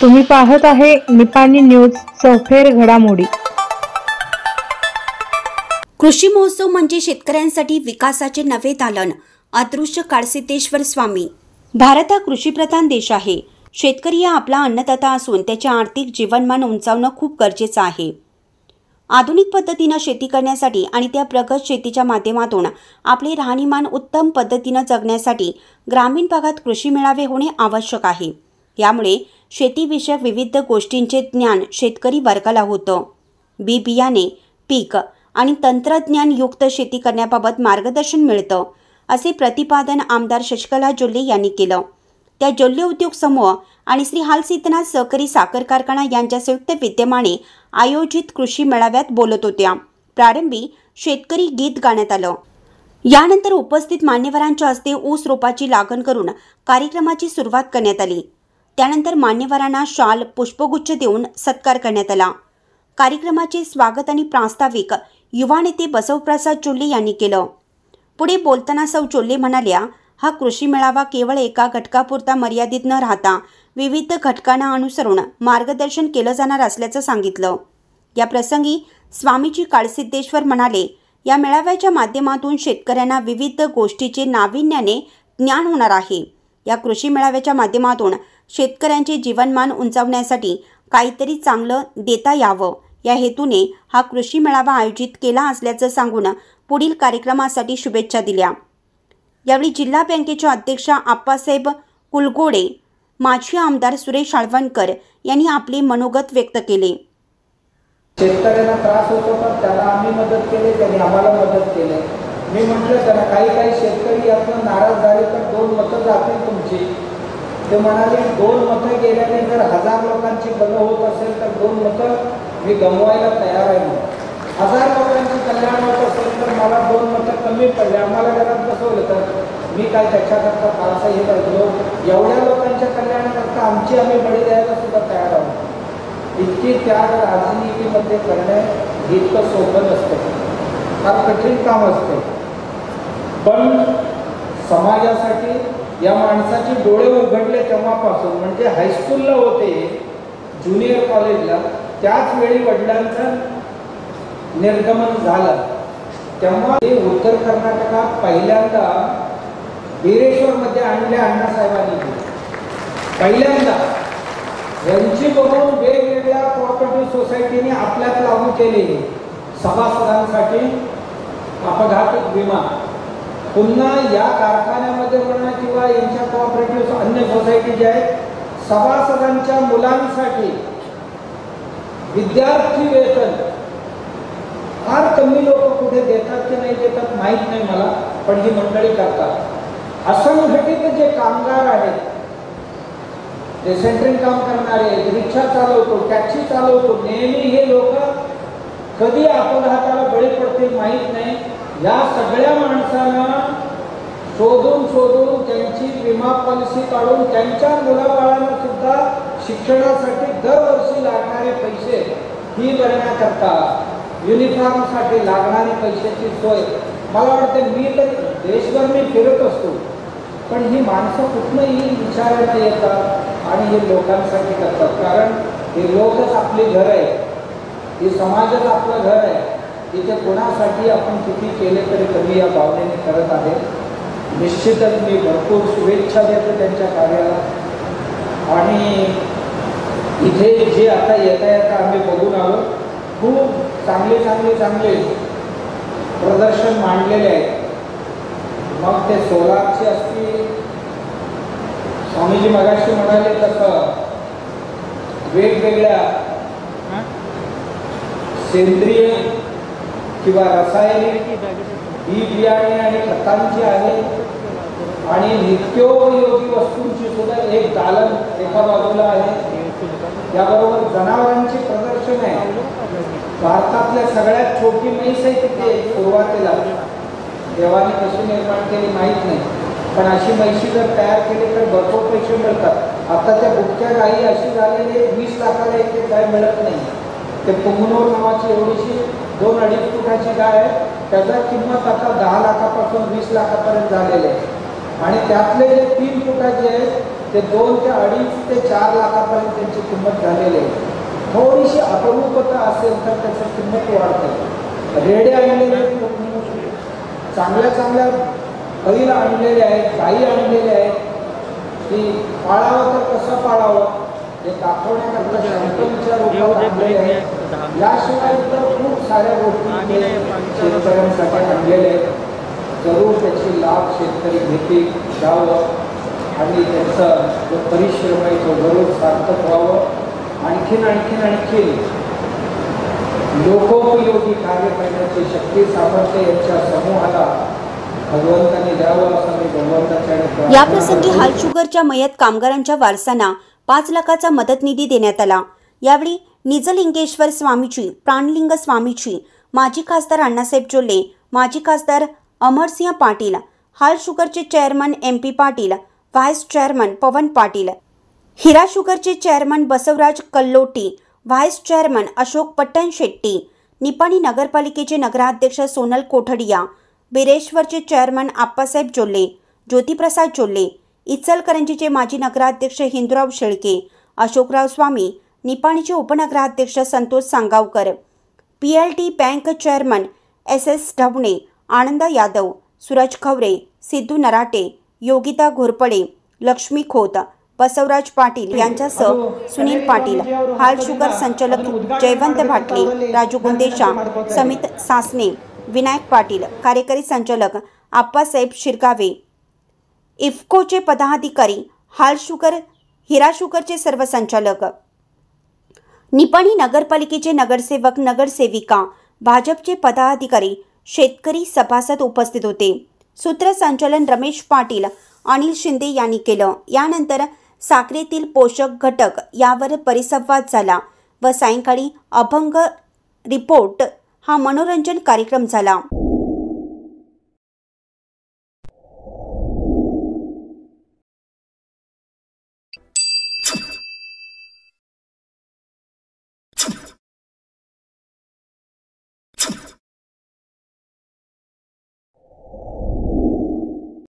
तुम्ही पाहत आहे निपाणी न्यूज चौफेर घडामोडी। कृषी महोत्सव म्हणजे शेतकऱ्यांसाठी विकासाचे नवे दालन। अदृश्य काळसिद्धेश्वर स्वामी। भारत हा कृषीप्रधान देश आहे। शेतकरी हा आपला अन्नदाता असून त्याचे आर्थिक जीवनमान उंचावणं खूप गरजेचं आहे। आधुनिक पद्धतीने शेती करण्यासाठी आणि त्या प्रगत शेतीच्या माध्यमातून आपले राहणीमान उत्तम पद्धतीने जगण्यासाठी ग्रामीण भागात कृषी मेळावे होणे आवश्यक आहे। यामुळे शेतीविषयक विविध गोष्टींचे ज्ञान शेतकरी वर्गाला होतं। बी बियाणे, पीक आणि तंत्रज्ञानयुक्त शेती करण्याबाबत मार्गदर्शन मिळतं, असे प्रतिपादन आमदार शशिकला जोल्ले यांनी केलं। त्या जोल्ले उद्योग समूह आणि श्री हालसिद्धनाथ सहकारी साखर कारखाना यांच्या संयुक्त विद्यमाने आयोजित कृषी मेळाव्यात बोलत होत्या। प्रारंभी शेतकरी गीत गाण्यात आलं। यानंतर उपस्थित मान्यवरांच्या हस्ते ऊस रोपाची लागण करून कार्यक्रमाची सुरुवात करण्यात आली। त्यानंतर मान्यवरांना शाल, पुष्पगुच्छ देऊन सत्कार करण्यात आला। कार्यक्रमाचे स्वागत आणि प्रास्ताविक युवा नेते बसवप्रसाद जोल्ले यांनी केलं। पुढे बोलताना सौ जोल्ले म्हणाल्या, हा कृषी मेळावा केवळ एका घटकापुरता मर्यादित न राहता विविध घटकांना अनुसरून मार्गदर्शन केलं जाणार असल्याचं सांगितलं। या प्रसंगी स्वामीजी काळसिद्धेश्वर म्हणाले, या मेळाव्याच्या माध्यमातून शेतकऱ्यांना विविध गोष्टीचे नाविन्याने ज्ञान होणार आहे। या कृषी मेळाव्याच्या माध्यमातून शेतकऱ्यांचे जीवनमान उंचावण्यासाठी काहीतरी चांगलं देता यावं या हेतूने हा कृषी मेळावा आयोजित केला असल्याचं सांगून पुढील कार्यक्रमासाठी शुभेच्छा दिल्या। यावेळी जिल्हा बँकेचे अध्यक्ष आप्पासाहेब कुलगोडे, माजी आमदार सुरेश आळवणकर यांनी आपले मनोगत व्यक्त केले। शेतकऱ्यांना त्रास होत होता, त्याला आम्ही मदत केली, त्यांनी आम्हाला मदत केली। मी म्हटलं त्यांना काही शेतकरी यातून नाराज झाले तर 2 मतं जातील तुमची। ते म्हणाले 2 मतं गेल्याने जर 1000 लोकांची भलं होत असेल तर 2 मतं मी गमवायला तयार आहे। 1000 लोकांची कल्याण होत असेल तर मला 2 मतं कमी पडले, आम्हाला घरात बसवलं तर मी काय त्याच्याकरता फारसा हे करतो। एवढ्या लोकांच्या कल्याणाकरता आम्ही बळी द्यायला सुद्धा तयार आहोत। इतकी त्याग राजनीतीमध्ये करणं इतकं सोपं नसतं, फार कठीण काम असते। पण समाजासाठी या माणसाचे डोळे उघडले तेव्हापासून, म्हणजे हायस्कूलला होते, ज्युनियर कॉलेजला, त्याच वेळी वडिलांचं निर्गमन झालं। तेव्हा ते उत्तर कर्नाटकात पहिल्यांदा बीरेश्वरमध्ये आणल्या अण्णासाहेबांनी। पहिल्यांदा यांची बघून वेगवेगळ्या कोऑपरेटिव्ह सोसायटीने आपल्यात लागू केले सभासदांसाठी अपघात विमा। पुन्हा या कारखान्यामध्ये म्हणा किंवा यांच्या कोऑपरेटिव्ह अन्य सोसायटी ज्या आहेत, सभासदांच्या मुलांसाठी विद्यार्थी वेतन फार कमी लोक कुठे देतात की नाही देतात माहीत नाही मला, पण ही मंडळी करतात। असंघटित जे कामगार आहेत, जे सेंट्रिंग काम करणारे, रिक्षा चालवतो, टॅक्सी चालवतो, नेहमी हे लोक कधी अपघाताला बळी पडतील माहीत नाही। या सगळ्या माणसांना शोधून त्यांची विमा पॉलिसी काढून त्यांच्या मुलाबाळांना सुद्धा शिक्षणासाठी दरवर्षी लागणारे पैसे ही भरण्याकरता, युनिफॉर्मसाठी लागणारी पैशाची सोय, मला वाटते मी तर देशभर मी फिरत असतो, पण ही माणसं कुठनंही विचारायला येतात आणि हे लोकांसाठी करतात। कारण हे लोकच आपली घर आहे, हे समाजच आपलं घर आहे। इथे कोणासाठी आपण किती केले तरी कमी या भावनेने करत आहे। निश्चितच मी भरपूर शुभेच्छा देतो त्यांच्या कार्याला। आणि इथे जे आता येता आम्ही बघून आलो, खूप चांगले प्रदर्शन मांडलेले आहेत। मग ते सोलारचे असतील, स्वामीजी मगाशी म्हणाले तसं वेगवेगळ्या सेंद्रिय किंवा रासायनिक बी बियाणे आणि खतांची आहे, आणि नित्योपयोगी वस्तूंची सुद्धा एक दालन एका बाजूला आहे। याबरोबर जनावरांची प्रदर्शन आहे। भारतातल्या सगळ्यात छोटी म्हैस आहे तिथे सुरुवातीला, देवाने कशी निर्माण केली माहीत नाही, पण अशी म्हैशी जर तयार केली तर भरपूर पैसे मिळतात। आता त्या बुटक्या गायी अशी झालेली 20 लाखाला एक काय मिळत नाही। ते पुंगनूर नावाची एवढीशी 2-2.5 फुटाची गाय आहे, त्याचा किंमत आता 10 लाखापासून 20 लाखापर्यंत झालेले आहे. आणि त्यातले जे 3 फुटाचे आहेत ते 2 ते 2.5 ते 4 लाखापर्यंत त्यांची किंमत झालेली आहे. थोडीशी अपरूपता असेल तर त्याची किंमत वाढते. रेडे आणलेले चांगल्या चांगल्या बैल आणलेले आहेत, गायी आणलेले आहेत की पाळावं तर कसं पाळावं हे दाखवण्याकरता शंकरीच्या रूपात आणलेले आहेत. याशिवाय तर खूप साऱ्या गोष्टी शेतकऱ्यांसाठी आणलेल्या आहेत. जरूर त्याची लाभ शेतकरी घेतील घ्यावं आणि त्यांचा जो परिश्रम आहे तो जरूर सार्थक व्हावं. आणखीन लोकोपयोगी कार्य करण्याची शक्ती सामर्थ्य यांच्या समूहाला भगवंताने द्यावं असं मी भगवंताच्या या प्रसंगी हाल शुगरच्या मयत कामगारांच्या वारसांना 5 लाखाचा मदत निधी देण्यात आला. यावेळी निजलिंगेश्वर स्वामीची, प्राणलिंग स्वामीची, माजी खासदार अण्णासाहेब चोले, माजी खासदार अमरसिंह पाटील, हाल शुगरचे chairman MP Patil, vice chairman Pawan Patil, Hira शुगरचे chairman Basavaraj Kalloti, vice chairman Ashok Pattan Shetty, Nipani नगरपालिकेचे नगराध्यक्ष सोनल कोठडिया, बिरेश्वरचे चेअरमन आप्पासाहेब चोले, ज्योतिप्रसाद चोले, इचलकरंजीचे माजी नगराध्यक्ष हिंदूराव शेळके, अशोकराव स्वामी, निपाणीचे उपनगराध्यक्ष Santosh Sangavkar, PLT bank chairman SS Dhawane, Anand Yadav, Suraj Khaware, Siddhu Narate, Yogita Ghorpade, Lakshmi Khot, Basavaraj Patil यांच्यासह सुनील पाटील, हाल शुगर संचालक जयवंत भाटले, राजू गुंदेशा, समित सासने, विनायक पाटील, कार्यकारी संचालक आप्पासाहेब शिरगावे, इफ्कोचे पदाधिकारी, हाल शुगर, हिरा शुगरचे सर्व संचालक, निपाणी नगरपालिकेचे नगरसेवक, नगरसेविका, भाजपचे पदाधिकारी, शेतकरी सभासद उपस्थित होते. सूत्रसंचालन रमेश पाटील, अनिल शिंदे यांनी केलं. यानंतर साखरेतील पोषक घटक यावर परिसंवाद झाला व सायंकाळी अभंग रिपोर्ट हा मनोरंजन कार्यक्रम झाला.